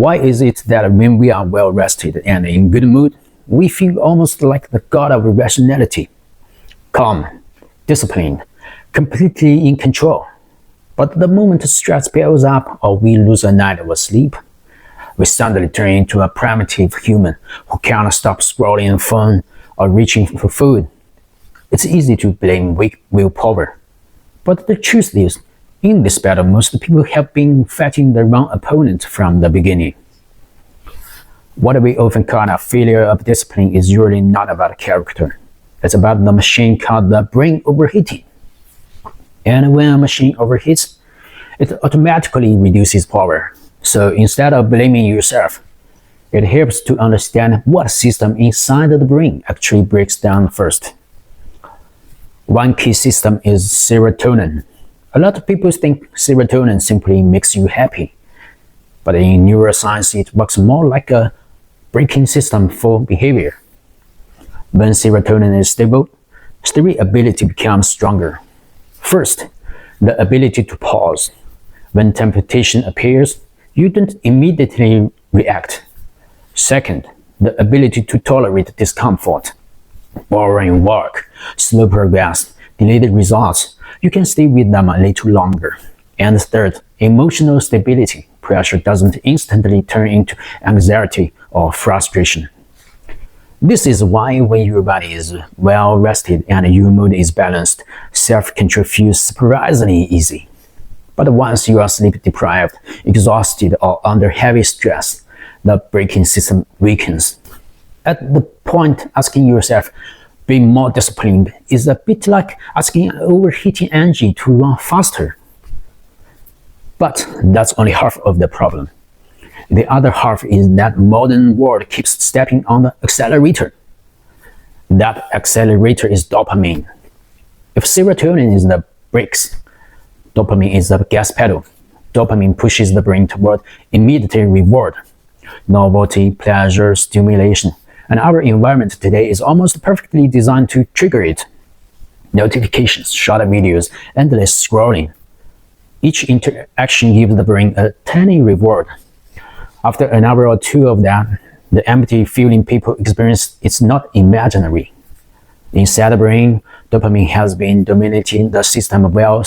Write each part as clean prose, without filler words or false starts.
Why is it that when we are well rested and in good mood, we feel almost like the god of rationality, calm, disciplined, completely in control? But the moment stress builds up or we lose a night of sleep, we suddenly turn into a primitive human who can't stop scrolling a phone or reaching for food. It's easy to blame weak willpower. But the truth is, in this battle, most people have been fighting the wrong opponent from the beginning. What we often call a failure of discipline is usually not about character. It's about the machine called the brain overheating. And when a machine overheats, it automatically reduces power. So instead of blaming yourself, it helps to understand what system inside the brain actually breaks down first. One key system is serotonin. A lot of people think serotonin simply makes you happy, but in neuroscience it works more like a braking system for behavior. When serotonin is stable, three abilities become stronger. First, the ability to pause. When temptation appears, you don't immediately react. Second, the ability to tolerate discomfort. Boring work, slow progress, delayed results, you can stay with them a little longer. And third, emotional stability. Pressure doesn't instantly turn into anxiety or frustration. This is why when your body is well rested and your mood is balanced, self-control feels surprisingly easy. But once you are sleep deprived, exhausted, or under heavy stress, the braking system weakens. At the point, asking yourself, be more disciplined, is a bit like asking an overheating engine to run faster. But that's only half of the problem. The other half is that modern world keeps stepping on the accelerator. That accelerator is dopamine. If serotonin is the brakes, dopamine is the gas pedal. Dopamine pushes the brain toward immediate reward, novelty, pleasure, stimulation. And our environment today is almost perfectly designed to trigger it. Notifications, short videos, endless scrolling. Each interaction gives the brain a tiny reward. After an hour or two of that, the empty feeling people experience is not imaginary. Inside the brain, dopamine has been dominating the system while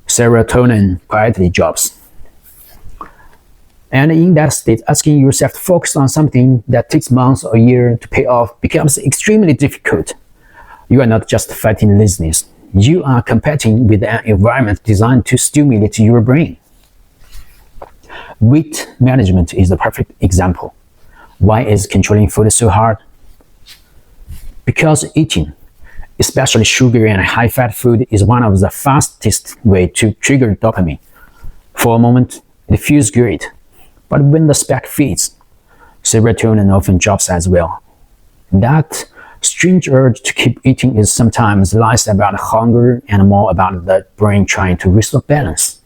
serotonin quietly drops. And in that state, asking yourself to focus on something that takes months or years to pay off becomes extremely difficult. You are not just fighting laziness. You are competing with an environment designed to stimulate your brain. Weight management is the perfect example. Why is controlling food so hard? Because eating, especially sugar and high-fat food, is one of the fastest ways to trigger dopamine. For a moment, it feels great. But when the spike fades, serotonin often drops as well. That strange urge to keep eating is sometimes less about hunger and more about the brain trying to restore balance.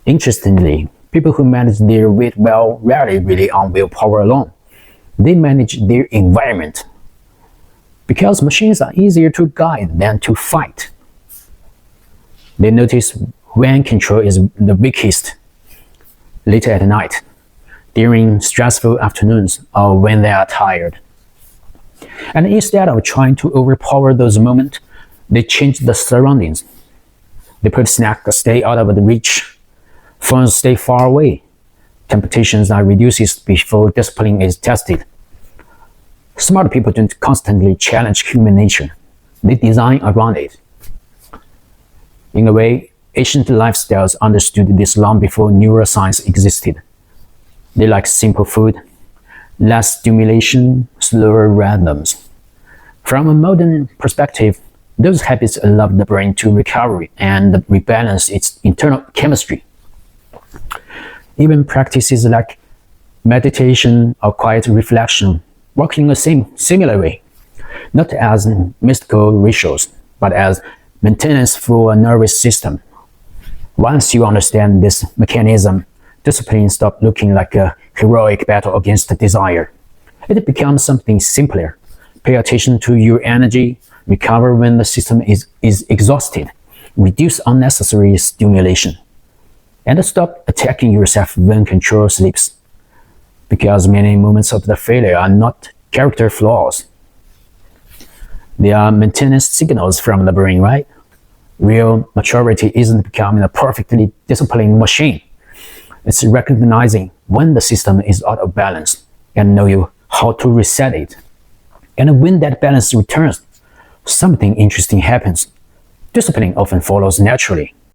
Interestingly, people who manage their weight well rarely rely on willpower alone. They manage their environment. Because machines are easier to guide than to fight. They notice when control is the weakest, later at night, during stressful afternoons, or when they are tired. And instead of trying to overpower those moments, they change the surroundings. They put snacks stay out of the reach, phones stay far away, temptations are reduced before discipline is tested. Smart people don't constantly challenge human nature. They design around it. In a way, ancient lifestyles understood this long before neuroscience existed. They like simple food, less stimulation, slower rhythms. From a modern perspective, those habits allow the brain to recover and rebalance its internal chemistry. Even practices like meditation or quiet reflection work in a similar way, not as mystical rituals, but as maintenance for a nervous system. Once you understand this mechanism, discipline stops looking like a heroic battle against desire. It becomes something simpler. Pay attention to your energy, recover when the system is exhausted, reduce unnecessary stimulation. and stop attacking yourself when control slips. Because many moments of the failure are not character flaws. They are maintenance signals from the brain, right? Real maturity isn't becoming a perfectly disciplined machine. It's recognizing when the system is out of balance and knowing how to reset it. And when that balance returns, something interesting happens. Discipline often follows naturally.